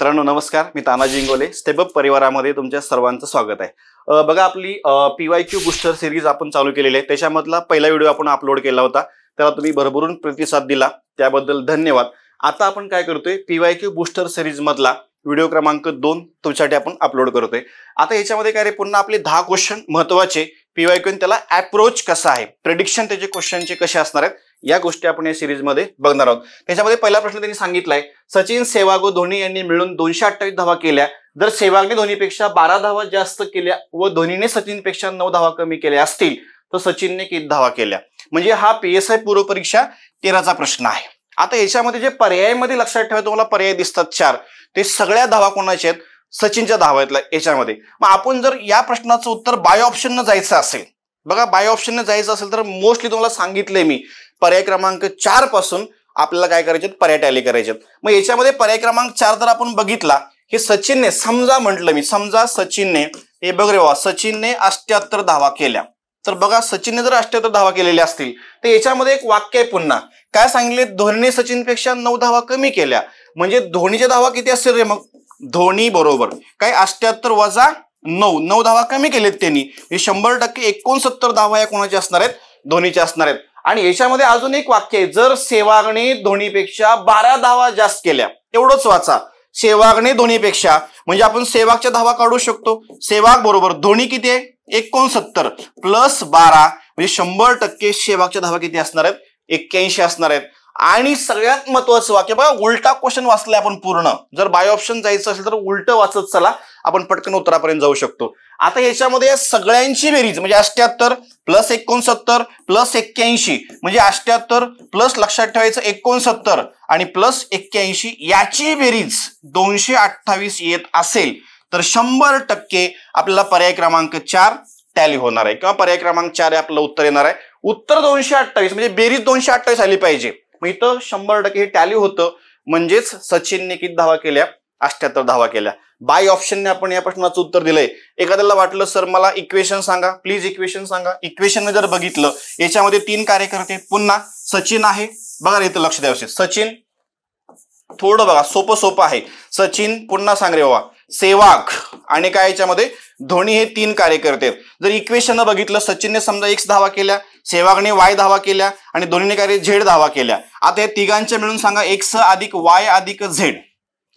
मित्रांनो नमस्कार, मी Tanaji Ingole step up परिवारामध्ये तुमच्या सर्वांचं स्वागत आहे। बघा आपली PYQ बूस्टर सिरीज आपण चालू केलेली आहे। त्याच्यामधला पहिला व्हिडिओ आपण अपलोड केला होता, त्याला तुम्ही भरभरून प्रतिसाद दिला, त्याबद्दल धन्यवाद। आता आपण काय करतोय, PYQ बूस्टर सिरीज मधला व्हिडिओ क्रमांक 2 तुमच्यासाठी आपण अपलोड करतोय। आता याच्यामध्ये काय रे, पुन्हा आपले 10 क्वेश्चन महत्त्वाचे PYQ त्याला अप्रोच कसा आहे, प्रेडिक्शन त्याचे क्वेश्चनचे कसे असणार आहेत, या गोष्टी आपण या सिरीज मध्ये बघणार आहोत। त्याच्यामध्ये पहिला प्रश्न त्यांनी सांगितलाय, सचिन सहवाग व धोनी यांनी मिळून 228 धावा केल्या, जर सहवागने धोनीपेक्षा 12 धावा जास्त केल्या व धोनीने सचिनपेक्षा 9 धावा कमी केल्या असतील तर सचिनने किती धावा केल्या। म्हणजे हा PSI पूर्व परीक्षा 13चा प्रश्न आहे। आता याच्यामध्ये जे पर्यायामध्ये लक्षात ठेवा, तुम्हाला पर्याय दिसतात 4, ते सगळ्या धावा कोणाच्या आहेत, सचिनच्या धावा आहेत याच्यामध्ये। मग आपण जर या प्रश्नाचं उत्तर बाय ऑप्शनने जायचं असेल, बघा बाय ऑप्शनने जायचं असेल तर मोस्टली तुम्हाला सांगितलंय मी, पर्याय क्रमांक 4 पासून आपल्याला काय करायचे, पर्याय टॅली करायचे। मग याच्यामध्ये पर्याय क्रमांक 4 जर आपण बघितला, हे सचिनने समजा म्हटलं मी, समजा सचिनने, हे बघ रे बाबा, सचिनने 78 धावा केल्या, तर बघा सचिनने जर 78 धावा केलेल्या असतील तर याच्यामध्ये एक वाक्य आहे, पुन्हा काय सांगितले, धोनीने सचिनपेक्षा 9 धावा कमी केल्या, म्हणजे धोनीच्या धावा किती असतील रे, मग धोनी बरोबर काय 78 वजा 9 धावा कमी केलेत त्यांनी, 100% 69 धावा या कोणाच्या असणार आहेत, धोनीच्या असणार आहेत। आणि याच्यामध्ये अजून एक वाक्य आहे, जर सहवागने धोनीपेक्षा 12 धावा जास्त केल्या, एवढंच वाचा, सहवागने धोनीपेक्षा, म्हणजे आपण सहवागच्या धावा काढू शकतो, सहवाग बरोबर धोनी किती आहे 69 प्लस 12, म्हणजे 100% सहवागच्या धावा किती असणार आहेत, 81 असणार आहेत। आणि सगळ्यात महत्वाचं वाक्य बघा, उलटा क्वेश्चन वाचलाय आपण पूर्ण, जर बाय ऑप्शन जायचं असेल तर उलट वाचत चला, आपण पटकन उत्तरापर्यंत जाऊ शकतो। आता याच्यामध्ये सगळ्यांची बेरीज म्हणजे 78 प्लस 69 प्लस 81, म्हणजे 78 प्लस लक्षात ठेवायचं 69 आणि प्लस 81 याची बेरीज 228 येत असेल तर 100% आपल्याला पर्याय क्रमांक 4 टॅली होणार आहे, किंवा पर्याय क्रमांक 4 आपलं उत्तर येणार आहे। उत्तर 228 म्हणजे बेरीज 228 आली पाहिजे, मग इथं 100% हे टॅली होतं, म्हणजेच सचिनने किती धावा केल्या, 78 धावा केल्या। बाय ऑप्शनने आपण या प्रश्नाचं उत्तर दिलंय। एखाद्याला वाटलं सर मला इक्वेशन सांगा, प्लीज इक्वेशन सांगा। इक्वेशन जर बघितलं, याच्यामध्ये 3 कार्यकर्ते, पुन्हा सचिन आहे, बघा इथं लक्ष द्यावं, सचिन थोडं बघा सोपं आहे, सचिन पुन्हा सांग रे बाबा, सहवाग आणि काय याच्यामध्ये धोनी, हे 3 कार्यकर्ते आहेत। जर इक्वेशन बघितलं, सचिनने समजा X धावा केल्या, सहवागने Y धावा केल्या आणि धोनीने काय Z धावा केल्या। आता या तिघांच्या मिळून सांगा X अधिक Y अधिक Z,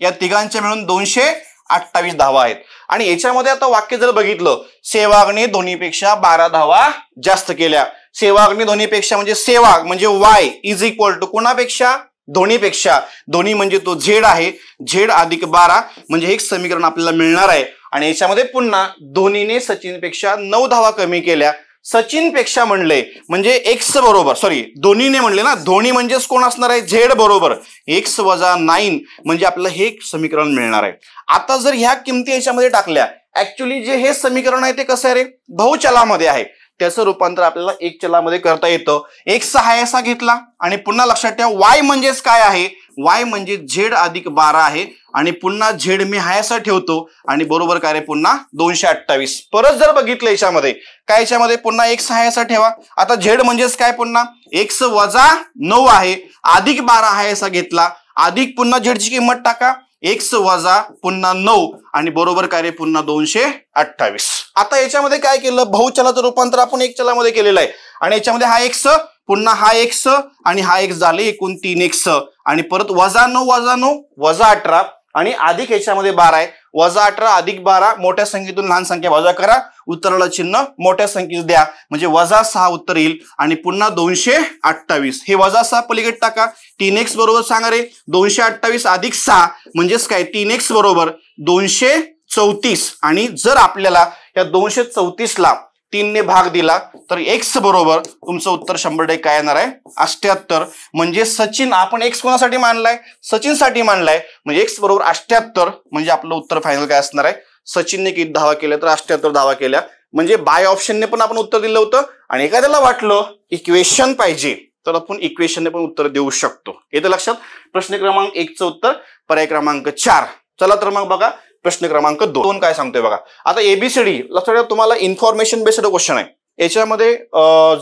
या तिघांच्या मिळून 228 धावा आहेत। आणि याच्यामध्ये आता वाक्य जर बघितलं, सहवागने धोनीपेक्षा 12 धावा जास्त केल्या, सहवागने धोनीपेक्षा म्हणजे सहवाग म्हणजे Y इज इक्वल टू कोणापेक्षा, धोनीपेक्षा, धोनी म्हणजे तो Z आहे, Z अधिक 12, म्हणजे हे समीकरण आपल्याला मिळणार आहे। आणि याच्यामध्ये पुन्हा धोनीने सचिनपेक्षा 9 धावा कमी केल्या, सचिनपेक्षा म्हणले म्हणजे X बरोबर, सॉरी धोनीने म्हणले ना, धोनी म्हणजेच कोण असणार आहे, Z बरोबर X वजा 9, म्हणजे आपल्याला हे समीकरण मिळणार आहे। आता जर ह्या किमती याच्यामध्ये टाकल्या, ऍक्च्युली जे हे समीकरण आहे ते कसं आहे रे, बहुचलामध्ये आहे, त्याचं रूपांतर आपल्याला एक चलामध्ये करता येतं। X हायसा घेतला आणि पुन्हा लक्षात ठेवा Y म्हणजेच काय आहे, Y म्हणजे Z अधिक 12 आहे, आणि पुन्हा Z मी हायसा ठेवतो आणि बरोबर काय रे, पुन्हा 228। परत जर बघितलं याच्यामध्ये काय, याच्यामध्ये पुन्हा X हायसा ठेवा, आता Z म्हणजेच काय, पुन्हा X वजा 9 आहे, अधिक 12 हायसा घेतला, अधिक पुन्हा Z ची किंमत टाका, X वजा पुन्हा 9 आणि बरोबर काय रे, पुन्हा 228। आता याच्यामध्ये काय केलं, बहुचलाचं रूपांतर आपण एक चलामध्ये केलेलं आहे, आणि याच्यामध्ये हा X पुन्हा हा X आणि हा X झाले एकूण 3X, आणि परत वजा 9 वजा 9 वजा 18 आणि अधिक याच्यामध्ये 12 आहे, वजा 18 अधिक 12, मोठ्या संख्येतून लहान संख्या वजा करा, उत्तराला चिन्ह मोठ्या संख्येत द्या, म्हणजे वजा 6 उत्तर येईल, आणि पुन्हा 228, हे वजा 6 पलीकडे टाका, 3X बरोबर सांगा रे, 228 अधिक 6 म्हणजेच काय, 3X बरोबर 234, आणि जर आपल्याला या 234 ला 3 ने भाग दिला तर X बरोबर तुमचं उत्तर 100% काय येणार आहे, 78, म्हणजे सचिन, आपण X कोणासाठी मानलाय, सचिनसाठी मानलाय, म्हणजे X बरोबर 78, म्हणजे आपलं उत्तर फायनल काय असणार आहे, सचिनने किती धावा केल्या तर 78 धावा केल्या। म्हणजे बाय ऑप्शनने पण आपण उत्तर दिलं होतं, आणि एखाद्याला वाटलं इक्वेशन पाहिजे तर आपण इक्वेशनने पण उत्तर देऊ शकतो। येतं लक्षात। प्रश्न क्रमांक 1 चं उत्तर पर्याय क्रमांक 4। चला तर मग बघा प्रश्न क्रमांक 2 काय सांगतोय बघा। आता ABCD लक्षात ठेवा, तुम्हाला इन्फॉर्मेशन बेस्ड क्वेश्चन आहे, याच्यामध्ये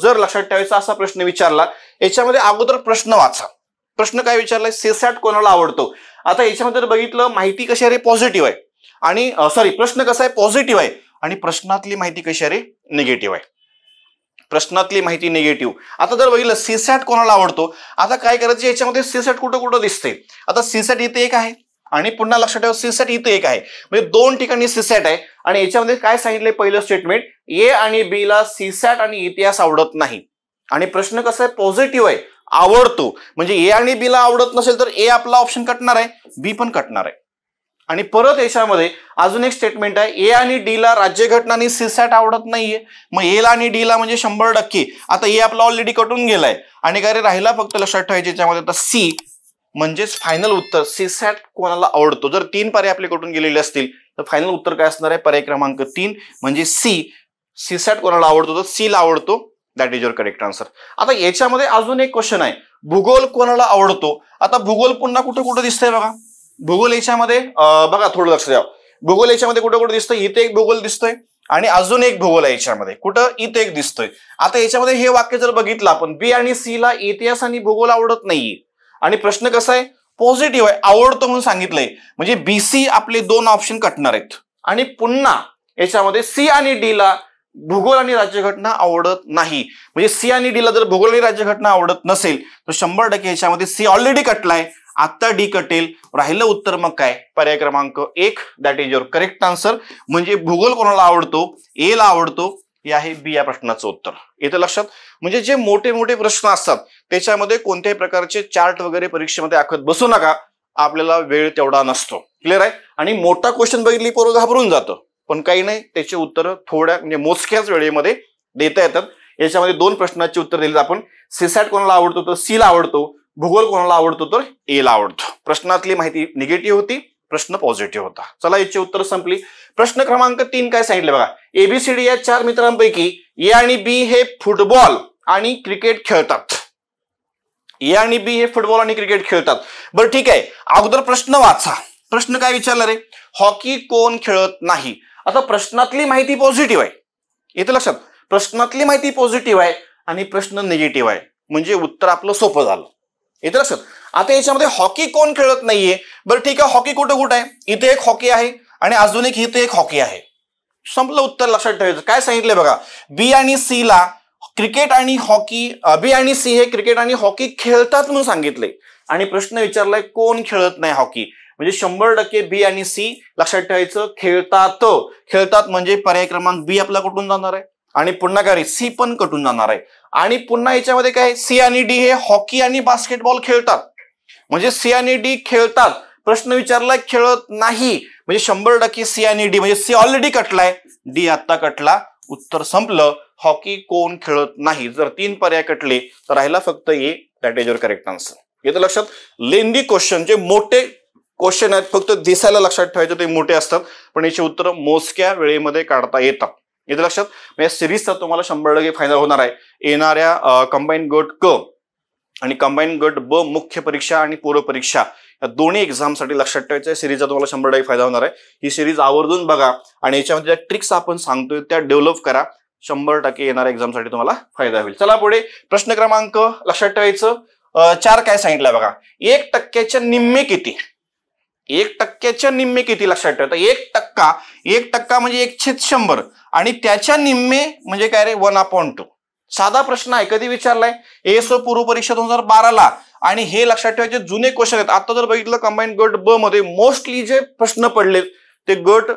जर लक्षात ठेवायचा असा प्रश्न विचारला, याच्यामध्ये अगोदर प्रश्न वाचा, प्रश्न काय विचारलाय, सीसॅट कोणाला आवडतो. आता याच्यामध्ये बघितलं माहिती कशी आहे रे, पॉझिटिव्ह आहे. आणि सॉरी, प्रश्न कसा आहे, पॉझिटिव्ह आहे. आणि प्रश्नातली माहिती कशी आहे रे, निगेटिव्ह आहे. प्रश्नातली माहिती निगेटिव्ह. आता जर बघितलं सीसॅट कोणाला आवडतो, आता काय करायचं, याच्यामध्ये सीसॅट कुठं कुठं दिसते. आता सीसॅट इथे एक आहे आणि पुन्हा लक्षात ठेवा सीसॅट इथे एक आहे, म्हणजे दोन ठिकाणी सीसॅट आहे. आणि याच्यामध्ये काय सांगितलंय, पहिलं स्टेटमेंट, ए आणि बी ला सीसॅट आणि इतिहास आवडत नाही. आणि प्रश्न कसा आहे, पॉझिटिव्ह आहे, आवडतो. म्हणजे ए आणि बी ला आवडत नसेल तर ए आपला ऑप्शन कटणार आहे, बी पण कटणार आहे. आणि परत याच्यामध्ये अजून एक स्टेटमेंट आहे, ए आणि डी ला राज्यघटना आणि सीसॅट आवडत नाहीये. मग ए ला आणि डी ला म्हणजे 100%. आता ए आपला ऑलरेडी कटून गेलाय आणि काय रे राहिला फक्त लक्षात ठेवायचे याच्यामध्ये आता सी, म्हणजेच फायनल उत्तर सीसॅट कोणाला आवडतो. जर 3 पर्याय आपले कटून गेलेले असतील तर फायनल उत्तर काय असणार आहे, पर्याय क्रमांक 3 म्हणजे सी. सीसॅट कोणाला आवडतो तर सी ला आवडतो. That is your correct answer. आता याच्यामध्ये अजून एक क्वेश्चन आहे, भूगोल कोणाला आवडतो. आता भूगोल पुन्हा कुठं कुठं दिसतंय बघा. भूगोल याच्यामध्ये बघा, थोडं लक्ष द्या. भूगोल याच्यामध्ये कुठं कुठं दिसतंय, इथे एक भूगोल दिसतोय आणि अजून एक भूगोल आहे याच्यामध्ये, कुठं इथे एक दिसतोय. आता याच्यामध्ये हे वाक्य जर बघितलं आपण, बी आणि सी ला इतिहास आणि भूगोल आवडत नाहीये. आणि प्रश्न कसा आहे, पॉझिटिव्ह आहे, आवडतो म्हणून सांगितलंय. म्हणजे बीसी आपले 2 ऑप्शन कटणार आहेत. आणि पुन्हा याच्यामध्ये सी आणि डी ला भूगोल आणि राज्यघटना आवडत नाही. म्हणजे सी आणि डी ला जर भूगोल आणि राज्यघटना आवडत नसेल तर 100% याच्यामध्ये सी ऑलरेडी कटलाय, आता डी कटेल. राहिलं उत्तर मग काय, पर्याय क्रमांक 1. That is your correct answer. म्हणजे भूगोल कोणाला आवडतो, ए ला आवडतो. हे आहे बी या प्रश्नाचं उत्तर. येतं लक्षात. म्हणजे जे मोठे मोठे प्रश्न असतात त्याच्यामध्ये कोणत्याही प्रकारचे चार्ट वगैरे परीक्षेमध्ये आखत बसू नका, आपल्याला वेळ तेवढा नसतो. क्लिअर आहे. आणि मोठा क्वेश्चन बघितली पोरं घाबरून जातं, पण काही नाही, त्याचे उत्तर थोड्या म्हणजे मोजक्याच वेळेमध्ये देता येतात. याच्यामध्ये 2 प्रश्नाचे उत्तर दिले आपण. सीसॅट कोणाला आवडतो तर सी ला आवडतो, भूगोल कोणाला आवडतो तर ए ला आवडतो. प्रश्नातली माहिती निगेटिव्ह होती, प्रश्न पॉझिटिव्ह होता. चला याची उत्तर संपली. प्रश्न क्रमांक 3 काय सांगितले बघा, एबीसीडी या 4 मित्रांपैकी ए आणि बी हे फुटबॉल आणि क्रिकेट खेळतात. ए आणि बी हे फुटबॉल आणि क्रिकेट खेळतात. बरं ठीक आहे, अगोदर प्रश्न वाचा. प्रश्न काय विचारला रे, हॉकी कोण खेळत नाही. आता प्रश्नातली माहिती पॉझिटिव्ह आहे, येते लक्षात. प्रश्नातली माहिती पॉझिटिव्ह आहे आणि प्रश्न निगेटिव्ह आहे, म्हणजे उत्तर आपलं सोपं झालं. येते लक्षात. आता याच्यामध्ये हॉकी कोण खेळत नाहीये. बरं ठीक आहे, हॉकी कुठं कुठं आहे, इथे एक हॉकी आहे आणि अजून एक इथे एक हॉकी आहे. संपलं उत्तर. लक्षात ठेवायचं. काय सांगितलंय बघा, बी आणि सी ला क्रिकेट आणि हॉकी, बी आणि सी हे क्रिकेट आणि हॉकी खेळतात म्हणून सांगितलंय. आणि प्रश्न विचारलाय कोण खेळत नाही हॉकी. म्हणजे 100% बी आणि सी लक्षात ठेवायचं, खेळतात. खेळतात म्हणजे पर्याय क्रमांक बी आपला कुठून जाणार आहे आणि पुन्हा काय सी पण कटून जाणार आहे. आणि पुन्हा याच्यामध्ये काय, सी आणि डी हे हॉकी आणि बास्केटबॉल खेळतात. म्हणजे सी आणि डी खेळतात. प्रश्न विचारलाय खेळत नाही, म्हणजे 100% सी आणि डी, म्हणजे सी ऑलरेडी कटलाय, डी आता कटला. उत्तर संपलं. हॉकी कोण खेळत नाही. जर 3 पर्याय कटले तर राहिला फक्त A. That is your correct answer. येतं लक्षात. लेंदी क्वेश्चन, जे मोठे क्वेश्चन आहेत, फक्त दिसायला लक्षात ठेवायचं ते मोठे असतात, पण याची उत्तर मोजक्या वेळेमध्ये काढता येतात. येतं लक्षात. म्हणजे सिरीजचा तुम्हाला 100% फायदा होणार आहे. येणाऱ्या कंबाईन गट क आणि कंबाईन गट ब मुख्य परीक्षा आणि पूर्व परीक्षा या दोन्ही एक्झामसाठी लक्षात ठेवायचं आहे. सिरीजचा तुम्हाला 100% फायदा होणार आहे. ही सिरीज आवर्जून बघा आणि याच्यामध्ये ज्या ट्रिक्स आपण सांगतोय त्या डेव्हलप करा. 100% येणाऱ्या एक्झामसाठी तुम्हाला फायदा होईल. चला पुढे. प्रश्न क्रमांक लक्षात ठेवायचं 4 काय सांगितलंय बघा, 1% निम्मे किती. 1% निम्मे किती लक्षात ठेवता. 1% म्हणजे 1/100 आणि त्याच्या निम्मे म्हणजे काय रे, 1/2. साधा प्रश्न आहे, कधी विचारलाय, एएसओ पूर्व परीक्षा 2012 ला. आणि हे लक्षात ठेवायचे जुने क्वेश्चन आहेत. आता जर बघितलं कंबाईन गट ब मध्ये मोस्टली जे प्रश्न पडलेत ते गट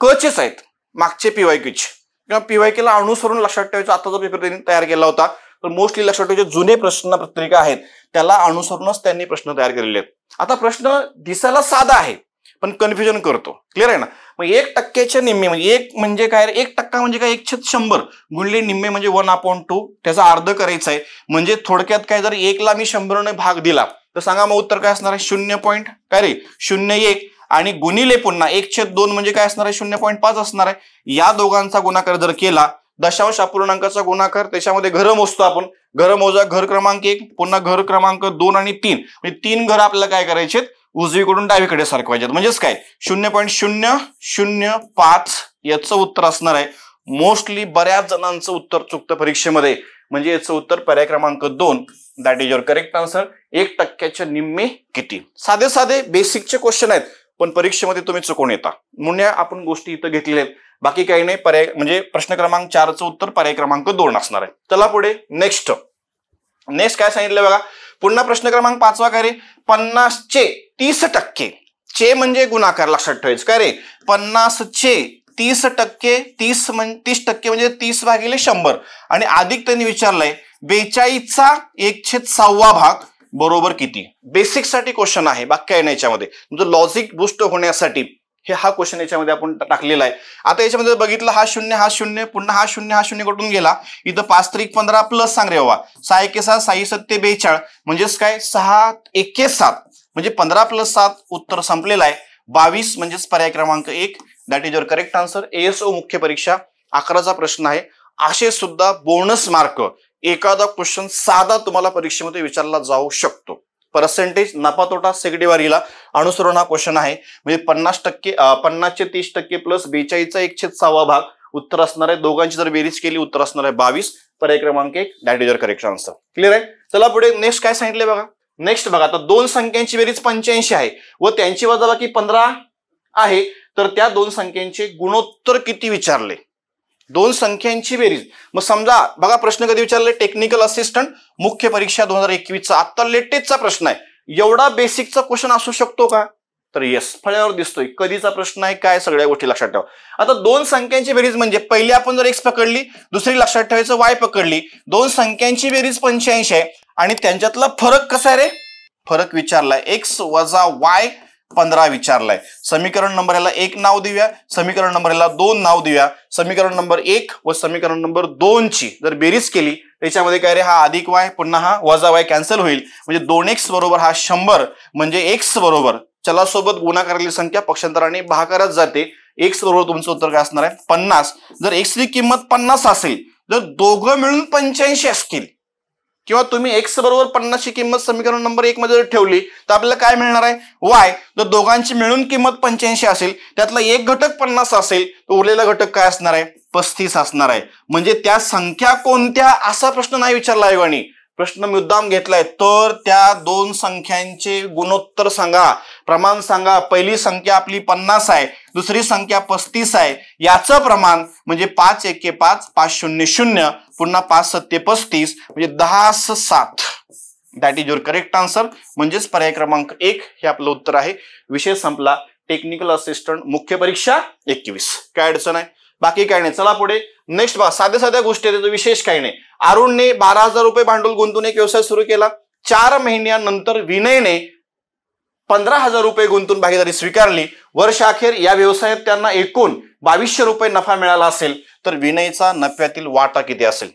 क चेच आहेत, मागचे पीवायक्यूचे किंवा पीवायक्यू ला अनुसरून लक्षात ठेवायचं. आता जो पेपर त्यांनी तयार केला होता तर मोस्टली लक्षात ठेवायचे जुने प्रश्न पत्रिका आहेत त्याला अनुसरूनच त्यांनी प्रश्न तयार केलेले आहेत. आता प्रश्न दिसायला साधा आहे पण कन्फ्युजन करतो. क्लिअर आहे ना. मग 1%च्या निम्मे म्हणजे 1 म्हणजे काय, 1% म्हणजे काय, 1/100 गुणिले निम्मे म्हणजे 1/2. त्याचा अर्ध करायचा आहे. म्हणजे थोडक्यात काय, जर 1 ला मी 100 ने भाग दिला तर सांगा मग उत्तर काय असणार आहे, 0.01 आणि गुणिले पुन्हा 1/2 म्हणजे काय असणार आहे, 0.5 असणार आहे. या दोघांचा गुणाकार जर केला, दशांश अपूर्णांकाचा गुणाकार, त्याच्यामध्ये घर मोजतो आपण. घर मोजा, घर क्रमांक 1 पुन्हा घर क्रमांक 2 आणि 3 म्हणजे 3 घर आपल्याला काय करायचे, उजवीकडून डावीकडे सरकवायचे. म्हणजेच काय 0.005 याचं उत्तर असणार आहे. मोस्टली बऱ्याच जणांचं उत्तर चुकतं परीक्षेमध्ये, म्हणजे याचं उत्तर पर्याय क्रमांक 2, that is your correct answer. 1% निम्मे किती. साधे साधे बेसिकचे क्वेश्चन आहेत, पण परीक्षेमध्ये तुम्ही चुकून येता म्हणून आपण गोष्टी इथं घेतलेल्या आहेत. बाकी काही नाही. पर्याय म्हणजे प्रश्न क्रमांक 4चं उत्तर पर्याय क्रमांक 2 असणार आहे. चला पुढे नेक्स्ट काय सांगितलं बघा. पुन्हा प्रश्न क्रमांक 5वा काय रे. 50 चे 30%. चे म्हणजे गुणाकार लक्षात ठेवायचं काय रे. 50 चे 30%. 30% म्हणजे 30/100 आणि अधिक त्यांनी विचारलंय 42चा 1/6 भाग बरोबर किती. बेसिक साठी क्वेश्चन आहे, बाकी काही नाही. याच्यामध्ये तुमचं लॉजिक बुस्ट होण्यासाठी हा क्वेश्चन याच्यामध्ये आपण टाकलेला आहे. आता याच्यामध्ये बघितलं हा 0 हा 0 पुन्हा हा 0 हा 0 कटून गेला. इथं 5 त्रिक 15 प्लस सांग रे बाबा. 6 एके 6 6 7 42 म्हणजेच काय 6 एके 7 म्हणजे 15 + 7 उत्तर संपलेलं आहे. 22 म्हणजेच पर्याय क्रमांक 1, that is your correct answer. ASO मुख्य परीक्षा 11चा प्रश्न आहे. असे सुद्धा बोनस मार्क एखादा क्वेश्चन साधा तुम्हाला परीक्षेमध्ये विचारला जाऊ शकतो. पर्सेंटेज नफा तोटा सेगडीवारीला अनुसरून हा क्वेश्चन आहे. म्हणजे 50% 50 चे 30% प्लस 42चा 1/6 भाग उत्तर असणार आहे. दोघांची जर बेरीज केली उत्तर असणार आहे 22, पर्याय क्रमांक 1, that is your correct answer. Clear आहे. चला पुढे नेक्स्ट काय सांगितले बघा. नेक्स्ट बघा, आता दोन संख्यांची बेरीज 85 आहे व त्यांची वजाबाकी 15 आहे, तर त्या दोन संख्यांचे गुणोत्तर किती विचारले. दोन संख्यांची बेरीज. मग समजा बघा प्रश्न कधी विचारले. टेक्निकल असिस्टंट मुख्य परीक्षा 2021चा आता लेटेस्टचा प्रश्न आहे. एवढा बेसिकचा क्वेश्चन असू शकतो का, तर येस फळ्यावर दिसतोय. कधीचा प्रश्न आहे काय सगळ्या गोष्टी लक्षात ठेवा. आता दोन संख्यांची बेरीज म्हणजे पहिली आपण जर x पकडली, दुसरी लक्षात ठेवायचं y पकडली. दोन संख्यांची बेरीज 85 आहे आणि त्यांच्यातला फरक कसा आहे रे. फरक विचारलाय x वजा y 15 विचारलाय. समीकरण नंबर याला 1 नाव देऊया, समीकरण नंबर याला 2 नाव देऊया. समीकरण नंबर 1 व समीकरण नंबर 2 ची जर बेरीज केली त्याच्यामध्ये काय रे हा अधिक y पुन्हा हा वजा y कॅन्सल होईल. म्हणजे 2x बरोबर हा 100 म्हणजे x बरोबर चला सोबत गुणाकारातली संख्या पक्षांतराने भागाकारत जाते. x बरोबर तुमचं उत्तर काय असणार आहे 50. जर x ची किंमत 50 असेल, जर दोघं मिळून 85 असतील किंवा तुम्ही x बरोबर 50 ची किंमत समीकरण नंबर 1 मध्ये जर ठेवली तर आपल्याला काय मिळणार आहे y. जर दोघांची मिळून किंमत 85 असेल, त्यातला एक घटक 50 असेल, तर उरलेला घटक काय असणार आहे 35 असणार आहे. म्हणजे त्या संख्या कोणत्या असा प्रश्न नाही विचारला आयोगाने. प्रश्न मुद्दाम घेतलाय तर त्या दोन संख्यांचे गुणोत्तर सांगा, प्रमाण सांगा. पहिली संख्या आपली 50 आहे, दुसरी संख्या 35 आहे. याचं प्रमाण म्हणजे 5 एके 5 5 0 0 पुन्हा 5 7 35 म्हणजे 10 7, that is your correct answer. म्हणजेच पर्याय क्रमांक 1 हे आपलं उत्तर आहे. विषय संपला. टेक्निकल असिस्टंट मुख्य परीक्षा 21. काय अडचण आहे, बाकी काय नाही. चला पुढे नेक्स्ट बघा. साध्या साध्या गोष्टी आहेत, विशेष काही नाही. अरुणने 12,000 रुपये भांडवल गुंतवून एक व्यवसाय सुरू केला. 4 महिन्यानंतर विनयने 15,000 रुपये गुंतवून भागीदारी स्वीकारली. वर्षाखेर या व्यवसायात त्यांना एकूण 2200 रुपये नफा मिळाला असेल, तर विनयचा नफ्यातील वाटा किती असेल.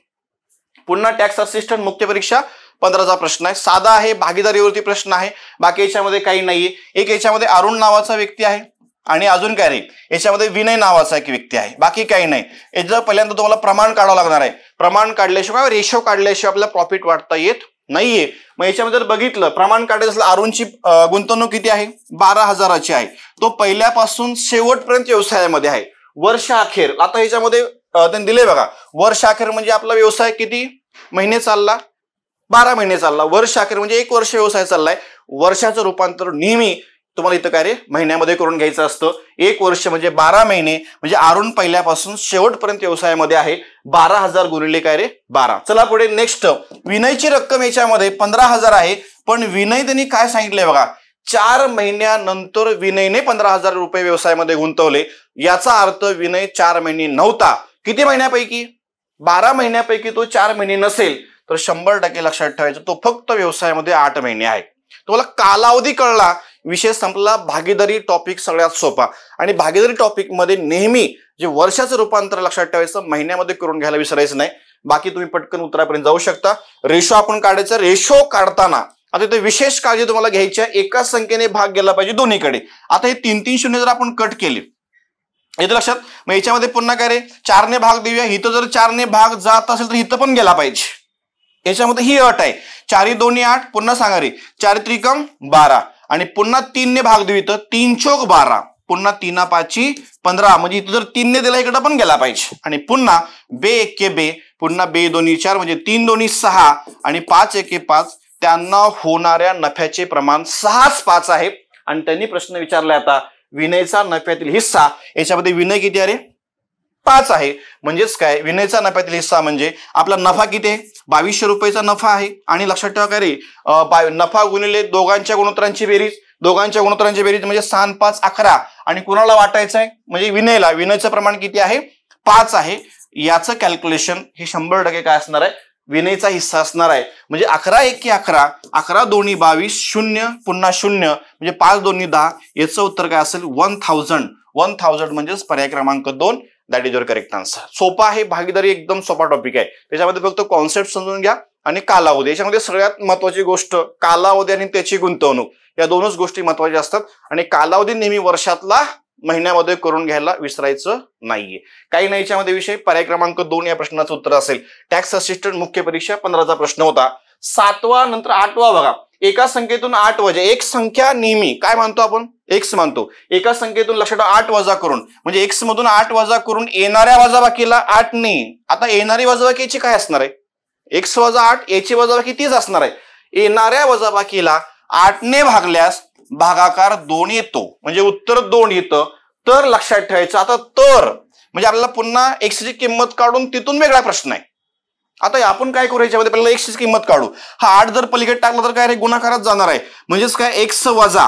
पुन्हा टॅक्स असिस्टंट मुख्य परीक्षा 15चा प्रश्न आहे. साधा आहे, भागीदारीवरती प्रश्न आहे. बाकी याच्यामध्ये काही नाहीये. एक याच्यामध्ये अरुण नावाचा व्यक्ती आहे आणि अजून काय रे याच्यामध्ये विनय नावाचा एक व्यक्ती आहे. बाकी काही नाही. याचं पहिल्यांदा तुम्हाला प्रमाण काढावं लागणार आहे. प्रमाण काढल्याशिवाय रेशो काढल्याशिवाय आपल्याला प्रॉफिट वाटता येत नाहीये. मग याच्यामध्ये जर बघितलं प्रमाण काढायचं असलं, अरुणची गुंतवणूक किती आहे 12,000ची आहे. तो पहिल्यापासून शेवटपर्यंत व्यवसायामध्ये आहे. वर्ष अखेर आता ह्याच्यामध्ये त्यांनी दिले बघा. वर्ष अखेर म्हणजे आपला व्यवसाय किती महिने चालला 12 महिने चालला. वर्ष अखेर म्हणजे 1 वर्ष व्यवसाय चाललाय. वर्षाचं रूपांतर नेहमी तुम्हाला इथं काय रे महिन्यामध्ये करून घ्यायचं असतं. 1 वर्ष म्हणजे 12 महिने म्हणजे अरुण पहिल्यापासून शेवटपर्यंत व्यवसायामध्ये आहे. 12,000 गुणिले काय रे 12. चला पुढे नेक्स्ट. विनयची रक्कम याच्यामध्ये 15,000 आहे, पण विनय त्यांनी काय सांगितलंय बघा. 4 महिन्यानंतर विनयने 15,000 रुपये व्यवसायामध्ये गुंतवले. याचा अर्थ विनय 4 महिने नव्हता. किती महिन्यापैकी 12 महिन्यापैकी तो 4 महिने नसेल, तर 100% लक्षात ठेवायचं तो फक्त व्यवसायामध्ये 8 महिने आहे. तुम्हाला कालावधी कळला, विषय संपला. भागीदारी टॉपिक सगळ्यात सोपा आणि भागीदारी टॉपिक मध्ये नेहमी जे वर्षाचं रूपांतर लक्षात ठेवायचं, महिन्यामध्ये करून घ्यायला विसरायचं नाही. बाकी तुम्ही पटकन उत्तरापर्यंत जाऊ शकता. रेशो आपण काढायचं. रेशो काढताना आता इथे विशेष काळजी तुम्हाला घ्यायची आहे. एकाच संख्येने भाग गेला पाहिजे दोन्हीकडे. आता हे 3-3 शून्य जर आपण कट केले येतं लक्षात. मग याच्यामध्ये पुन्हा काय रे 4 ने भाग देऊया. इथं जर 4 ने भाग जात असेल तर इथं पण गेला पाहिजे. याच्यामध्ये ही अट आहे. 4 2 पुन्हा सांगा रे 4 त्रिकम 12 आणि पुन्हा 3 ने भाग देऊ. इथं 3 चौक 12 पुन्हा 3 5 15 म्हणजे इथं जर 3 ने दिला इकडे पण गेला पाहिजे आणि पुन्हा बे 1 बे पुन्हा बे 2 4 म्हणजे 3 2 6 आणि 5 1 5 त्यांना होणाऱ्या नफ्याचे प्रमाण 6/5 आहे आणि त्यांनी प्रश्न विचारलाय आता विनयचा नफ्यातील हिस्सा याच्यामध्ये विनय किती आहे रे 5 आहे म्हणजेच काय विनयचा नफ्यातील हिस्सा म्हणजे आपला नफा किती आहे 2200 रुपयाचा नफा आहे आणि लक्षात ठेवा काय रे नफा गुणिले दोघांच्या गुणोत्तरांची बेरीज म्हणजे 6 5 11 आणि कुणाला वाटायचं आहे म्हणजे विनयचं प्रमाण किती आहे 5 आहे याचं कॅल्क्युलेशन हे 100% काय असणार आहे विनयचा हिस्सा असणार आहे म्हणजे 11 1 11 11 2 22 0 पुन्हा 0 म्हणजे 5 2 10 याचं उत्तर काय असेल 1000 म्हणजेच पर्याय क्रमांक 2 that is your correct answer. सोपा आहे भागीदारी एकदम सोपा टॉपिक आहे त्याच्यामध्ये फक्त कॉन्सेप्ट समजून घ्या आणि कालावधी याच्यामध्ये सगळ्यात महत्वाची गोष्ट कालावधी आणि त्याची गुंतवणूक या दोनच गोष्टी महत्वाच्या असतात आणि कालावधी नेहमी वर्षातला महिन्यामध्ये करून घ्यायला विसरायचं नाहीये. काही नाही याच्यामध्ये विषय पर्याय क्रमांक 2 या प्रश्नाचं उत्तर असेल. टॅक्स असिस्टंट मुख्य परीक्षा 15चा प्रश्न होता. 7वा नंतर 8वा बघा एका संख्येतून 8 वजा एक संख्या नेहमी काय मानतो आपण एक्स मानतो एका संख्येतून लक्षात 8 वजा करून म्हणजे एक्स मधून 8 वजा करून येणाऱ्या वजाबाकीला 8 ने आता येणारी वजाबाकीची काय असणार आहे एक्स वजा 8 याची वजाबाकी तीच असणार आहे येणाऱ्या वजाबाकीला 8 ने भागल्यास भागाकार 2 येतो म्हणजे उत्तर 2 येतं. तर लक्षात ठेवायचं आता तर म्हणजे आपल्याला पुन्हा एक्स ची किंमत काढून तिथून वेगळा प्रश्न आहे. आता आपण काय करू याच्यामध्ये पहिला एक्स ची किंमत काढू हा 8 जर पलीकडे टाकला तर काय रे गुणाकारात जाणार आहे म्हणजेच काय एक्स वजा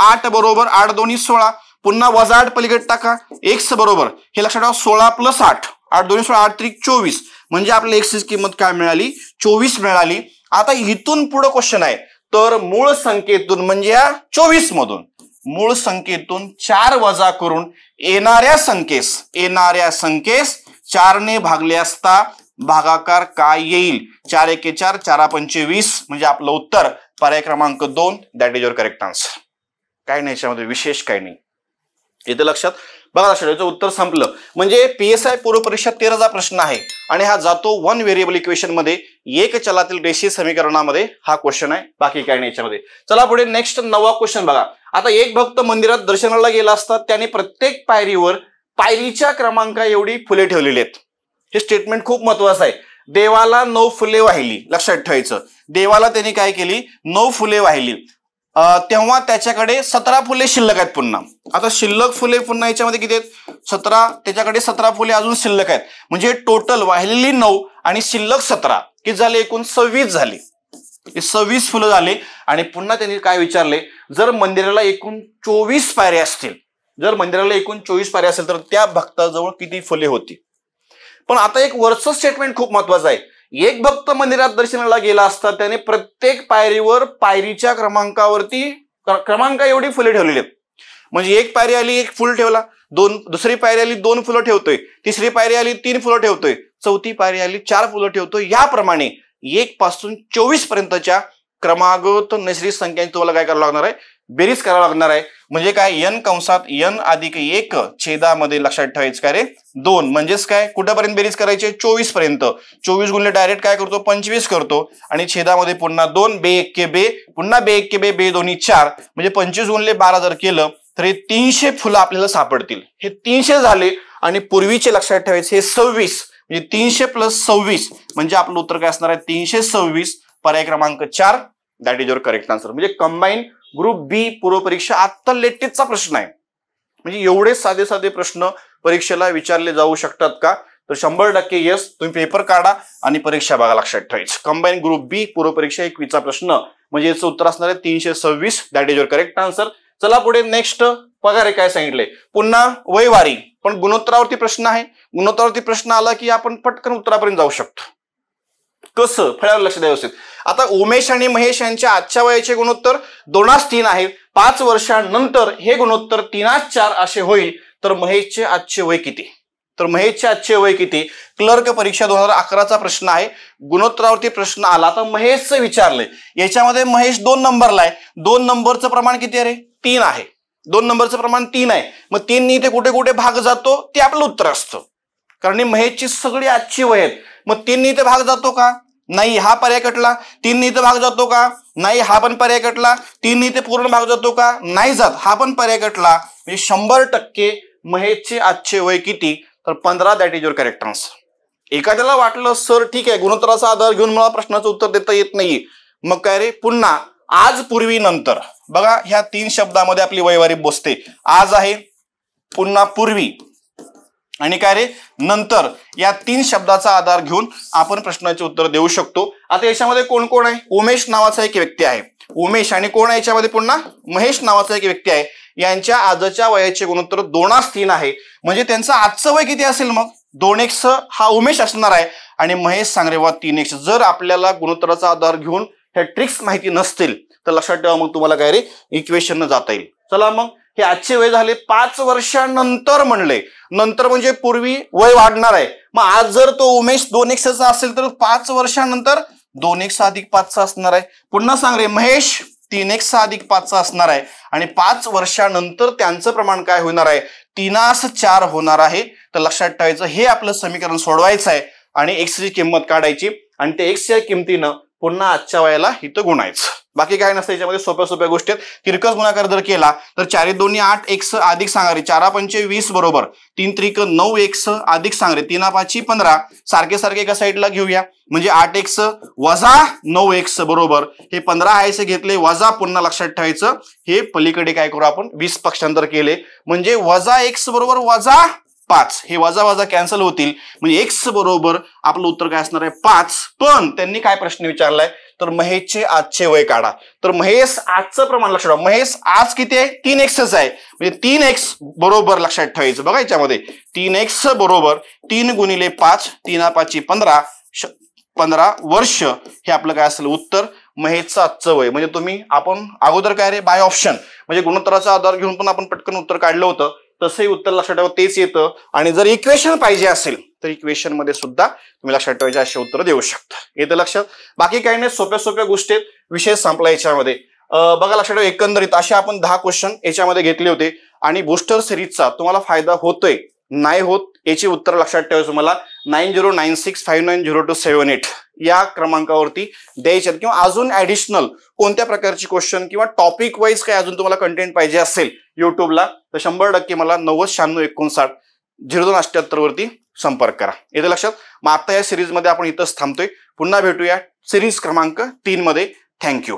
8 बरोबर 8 2 16 पुन्हा वजा 8 पलीकडे टाका एक्स बरोबर हे लक्षात ठेवा 16 + 8 8 2 16 8 3 24 म्हणजे आपल्याला एक्स ची किंमत काय मिळाली 24 मिळाली. आता इथून पुढे क्वेश्चन आहे तर मूळ संख्येतून म्हणजे या 24 मधून मूळ संख्येतून 4 वजा करून येणाऱ्या संख्येस 4 ने भागले असता भागाकार काय येईल 4 1 4 4 5 20 म्हणजे आपलं उत्तर पर्याय क्रमांक 2 that is your correct answer. काय नाही याच्यामध्ये विशेष काही नाही इथे लक्षात बघा याचं उत्तर संपलं म्हणजे पीएसआय पूर्व परीक्षा 13चा प्रश्न आहे आणि हा जातो 1 व्हेरिएबल इक्वेशन मध्ये एक चलातील रेषीय समीकरणामध्ये हा क्वेश्चन आहे बाकी काही नाही याच्यामध्ये. चला पुढे नेक्स्ट 9वा क्वेश्चन बघा. आता एक भक्त मंदिरात दर्शनाला गेला असता त्याने प्रत्येक पायरीवर पायरीच्या क्रमांका एवढी फुले ठेवलेली आहेत. हे स्टेटमेंट खूप महत्वाचं आहे. देवाला 9 फुले वाहिली लक्षात ठेवायचं देवाला त्यांनी काय केली 9 फुले वाहिली तेव्हा त्याच्याकडे 17 फुले शिल्लक आहेत पुन्हा. आता शिल्लक फुले पुन्हा याच्यामध्ये किती आहेत 17 त्याच्याकडे 17 फुले अजून शिल्लक आहेत म्हणजे टोटल वाहिलेली 9 आणि शिल्लक 17 किती झाले एकूण 26 झाले 26 फुलं झाले. आणि पुन्हा त्यांनी काय विचारले जर मंदिराला एकूण 24 पायऱ्या असतील तर त्या भक्ताजवळ किती फुले होती. पण आता एक वरचं स्टेटमेंट खूप महत्वाचं आहे. एक भक्त मंदिरात दर्शनाला गेला असता त्याने प्रत्येक पायरीवर पायरीच्या क्रमांका एवढी फुले ठेवलेली आहेत म्हणजे एक पायरी आली 1 फुल ठेवला दुसरी पायरी आली 2 फुलं ठेवतोय तिसरी पायरी आली 3 फुलं ठेवतोय चौथी पायरी आली 4 फुलं ठेवतोय. याप्रमाणे 1 पासून 24 पर्यंतच्या क्रमागत नैसर्गिक संख्यांची तुम्हाला काय करावं लागणार आहे बेरीज करावं लागणार आहे म्हणजे काय n कंसात n अधिक 1 छेदामध्ये लक्षात ठेवायचं काय रे 2 म्हणजेच काय कुठेपर्यंत बेरीज करायची 24 पर्यंत 24 गुणिले डायरेक्ट काय करतो 25 करतो आणि छेदामध्ये पुन्हा 2 बे 1 बे पुन्हा बे 1 बे बे 2 4 म्हणजे 25 गुणिले 12 जर केलं तर हे 300 फुलं आपल्याला सापडतील. हे 300 झाले आणि पूर्वीचे लक्षात ठेवायचे हे 26 म्हणजे 300 + 26 म्हणजे आपलं उत्तर काय असणार आहे 326 पर्याय क्रमांक 4 that is your correct answer. म्हणजे कंबाईन ग्रुप बी पूर्व परीक्षा आता लेटेस्टचा प्रश्न आहे म्हणजे एवढे साधे प्रश्न परीक्षेला विचारले जाऊ शकतात का तर 100% येस. तुम्ही पेपर काढा आणि परीक्षा बघा लक्षात ठेवायचं. कंबाईन ग्रुप बी पूर्व परीक्षा 21चा प्रश्न म्हणजे याचं उत्तर असणार आहे 326 that is your correct answer. चला पुढे नेक्स्ट पगार काय सांगितले पुन्हा वयवारी पण गुणोत्तरावरती प्रश्न आहे. गुणोत्तरावरती प्रश्न आला की आपण पटकन उत्तरापर्यंत जाऊ शकतो. कसं फळ्यावर लक्ष द्या व्यवस्थित. आता उमेश आणि महेश यांच्या आजच्या वयाचे गुणोत्तर 2:3 आहे. 5 वर्षांनंतर हे गुणोत्तर 3:4 असे होईल तर महेशचे आजचे वय किती क्लर्क परीक्षा 2011चा प्रश्न आहे. गुणोत्तरावरती प्रश्न आला तर महेशचं विचारलंय याच्यामध्ये महेश 2 नंबरला आहे 2 नंबरचं प्रमाण किती आहे 3 आहे 2 नंबरचं प्रमाण 3 आहे मग 3 ने इथे कुठे कुठे भाग जातो ते आपलं उत्तर असतं कारण महेशची सगळी आजची वय आहेत. मग 3 ने इथे भाग जातो का नाही हा पर्याय कटला. 3 ने इथे भाग जातो का नाही हा पण पर्याय कटला. 3 ने इथे पूर्ण भाग जातो का नाही जात हा पण पर्याय कटला. म्हणजे 100% महेशचे आजचे वय किती, तर 15. That is your correct answer. एखाद्याला वाटलं सर ठीक आहे गुणोत्तराचा आधार घेऊन मला प्रश्नाचं उत्तर देता येत नाही, मग काय रे, पुन्हा आज, पूर्वी, नंतर. बघा ह्या 3 शब्दामध्ये आपली वयवारी बसते. आज आहे, पुन्हा पूर्वी आणि काय रे, नंतर. या 3 शब्दाचा आधार घेऊन आपण प्रश्नाचे उत्तर देऊ शकतो. आता याच्यामध्ये कोण कोण आहे, उमेश नावाचा एक व्यक्ती आहे, उमेश, आणि कोण आहे याच्यामध्ये पुन्हा महेश नावाचा एक व्यक्ती आहे. यांच्या आजच्या वयाचे गुणोत्तर 2:3 आहे. म्हणजे त्यांचं आजचं वय किती असेल, मग 2x हा उमेश असणार आहे आणि महेश सांगरेवा 3x. जर आपल्याला गुणोत्तराचा आधार घेऊन ह्या ट्रिक्स माहिती नसतील तर लक्षात ठेवा, मग तुम्हाला काय रे, इक्वेशन न जाता येईल. चला मग हे आजचे वय झाले. 5 वर्षानंतर म्हणले, नंतर म्हणजे पूर्वी वय वाढणार आहे. मग आज जर तो उमेश 2x असेल तर 5 वर्षानंतर 2x अधिक 5 असणार आहे. पुन्हा सांग रे, महेश 3x अधिक 5 असणार आहे आणि 5 वर्षानंतर त्यांचं प्रमाण काय होणार आहे, 3:4 होणार आहे. तर लक्षात ठेवायचं, हे आपलं समीकरण सोडवायचं आहे आणि x ची किंमत काढायची आणि ते x च्या किमतीनं पुन्हा आजच्या वयाला इथं गुणायचं. बाकी काय नसतं याच्यामध्ये, सोप्या सोप्या गोष्टी आहेत. तिरकस गुणाकार जर केला तर 4 2 8 x अधिक सांगारे 4 5 20 बरोबर 3 3 9 x अधिक सांगारे 3 5 15. सारखे सारखे एका साईडला घेऊया, म्हणजे 8x वजा 9x बरोबर हे 15 आहे घेतले वजा, पुन्हा लक्षात ठेवायचं हे पलीकडे काय करू आपण 20 पक्षांतर केले, म्हणजे वजा x बरोबर वजा 5. हे वजा वजा कॅन्सल होतील, म्हणजे x बरोबर आपलं उत्तर काय असणार आहे 5. पण त्यांनी काय प्रश्न विचारलाय, तर महेशचे आजचे वय काढा. तर महेश आजचं प्रमाण लक्षात ठेवा, महेश आज किती आहे, 3x आहे. म्हणजे 3x बरोबर लक्षात ठेवायचं. बघा याच्यामध्ये 3x बरोबर 3 गुणिले 5, 3 5 15, 15 वर्ष हे आपलं काय असेल उत्तर. महेशचं आजचं वय म्हणजे तुम्ही आपण अगोदर काय रे, बाय ऑप्शन म्हणजे गुणोत्तराचा आधार घेऊन पण आपण पटकन उत्तर काढलं होतं, तसंही उत्तर लक्षात ठेवा तेच येतं. आणि जर इक्वेशन पाहिजे असेल तर इक्वेशन मध्ये सुद्धा तुम्ही लक्षात ठेवायचे असे उत्तर देऊ शकता. येतं लक्षात. बाकी काही नाही, सोप्या सोप्या गोष्टी आहेत. विषय संपला याच्यामध्ये. बघा लक्षात ठेवा, एकंदरीत असे आपण 10 क्वेश्चन याच्यामध्ये घेतले होते आणि बूस्टर सिरीजचा तुम्हाला फायदा होतोय नाही होत याची उत्तर लक्षात ठेवायचं तुम्हाला 9096590278 या क्रमांकावरती द्यायचे किंवा अजून ऍडिशनल कोणत्या प्रकारची क्वेश्चन किंवा टॉपिक वाईज काय अजून तुम्हाला कंटेंट पाहिजे असेल युट्यूबला तर 100% मला 9096590278 वरती संपर्क करा. येते लक्षात. मग आता या सिरीज मध्ये आपण इथंच थांबतोय. पुन्हा भेटूया सिरीज क्रमांक 3 मध्ये. थँक्यू.